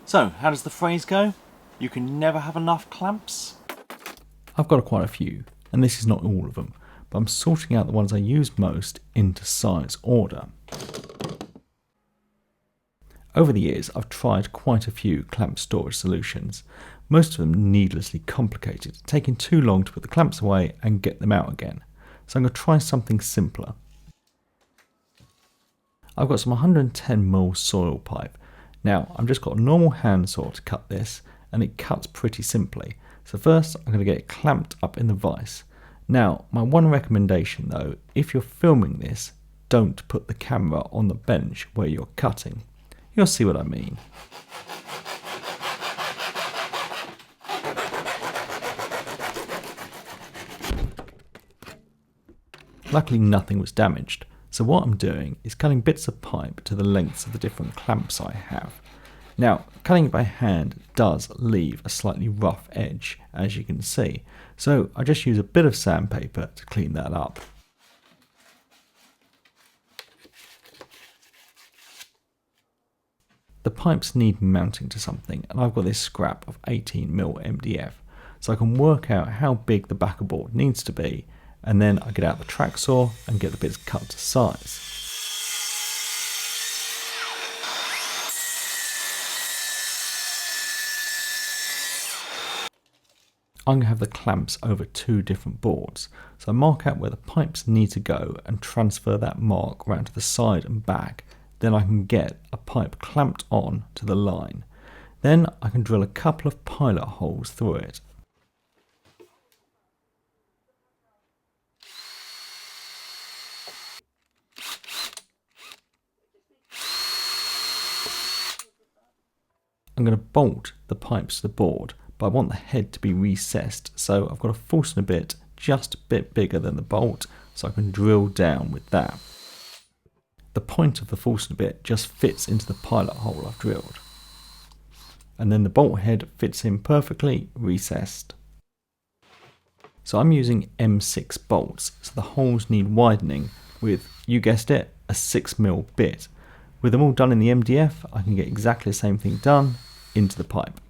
So, how does the phrase go? You can never have enough clamps? I've got quite a few, and this is not all of them, but I'm sorting out the ones I use most into size order. Over the years, I've tried quite a few clamp storage solutions, most of them needlessly complicated, taking too long to put the clamps away and get them out again. So I'm going to try something simpler. I've got some 110mm soil pipe. Now, I've just got a normal hand saw to cut this, and it cuts pretty simply. So first, I'm going to get it clamped up in the vise. Now, my one recommendation though, if you're filming this, don't put the camera on the bench where you're cutting. You'll see what I mean. Luckily nothing was damaged, so what I'm doing is cutting bits of pipe to the lengths of the different clamps I have. Now, cutting it by hand does leave a slightly rough edge, as you can see, so I just use a bit of sandpaper to clean that up. The pipes need mounting to something, and I've got this scrap of 18mm MDF, so I can work out how big the backer board needs to be, and then I get out the track saw and get the bits cut to size. I'm going to have the clamps over two different boards, so I mark out where the pipes need to go and transfer that mark around to the side and back. Then I can get a pipe clamped on to the line. Then I can drill a couple of pilot holes through it. I'm going to bolt the pipes to the board, but I want the head to be recessed, so I've got to force a bit just a bit bigger than the bolt so I can drill down with that. The point of the forcing bit just fits into the pilot hole I've drilled, and then the bolt head fits in perfectly recessed. So I'm using M6 bolts, so the holes need widening with, you guessed it, a 6mm bit. With them all done in the MDF, I can get exactly the same thing done into the pipe.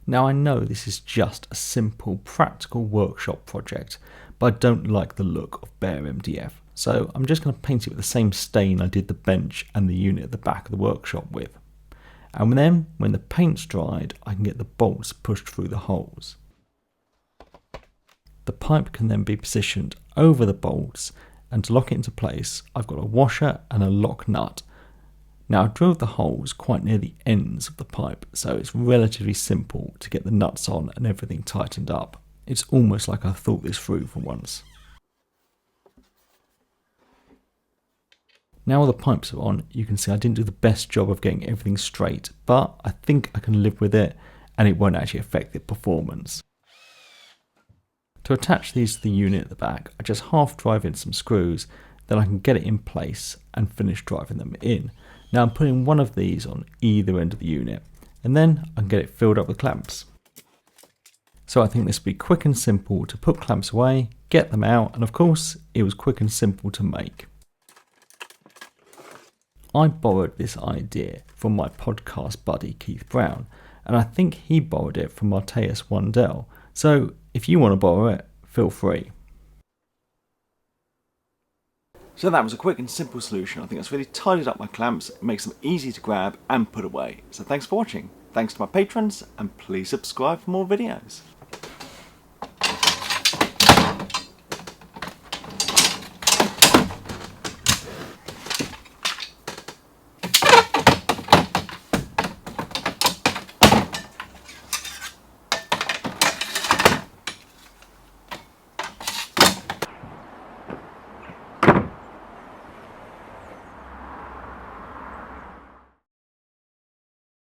Now I know this is just a simple practical workshop project, but I don't like the look of bare MDF, so I'm just going to paint it with the same stain I did the bench and the unit at the back of the workshop with. And then, when the paint's dried, I can get the bolts pushed through the holes. The pipe can then be positioned over the bolts, and to lock it into place, I've got a washer and a lock nut. Now I've drilled the holes quite near the ends of the pipe, so it's relatively simple to get the nuts on and everything tightened up. It's almost like I thought this through for once. Now all the pipes are on, you can see I didn't do the best job of getting everything straight, but I think I can live with it and it won't actually affect the performance. To attach these to the unit at the back, I just half drive in some screws, then I can get it in place and finish driving them in. Now I'm putting one of these on either end of the unit, and then I can get it filled up with clamps. So I think this will be quick and simple to put clamps away, get them out, and of course it was quick and simple to make. I borrowed this idea from my podcast buddy Keith Brown, and I think he borrowed it from Mateus Wandel, so if you want to borrow it, feel free. So that was a quick and simple solution. I think that's really tidied up my clamps, it makes them easy to grab and put away. So thanks for watching. Thanks to my patrons, and please subscribe for more videos.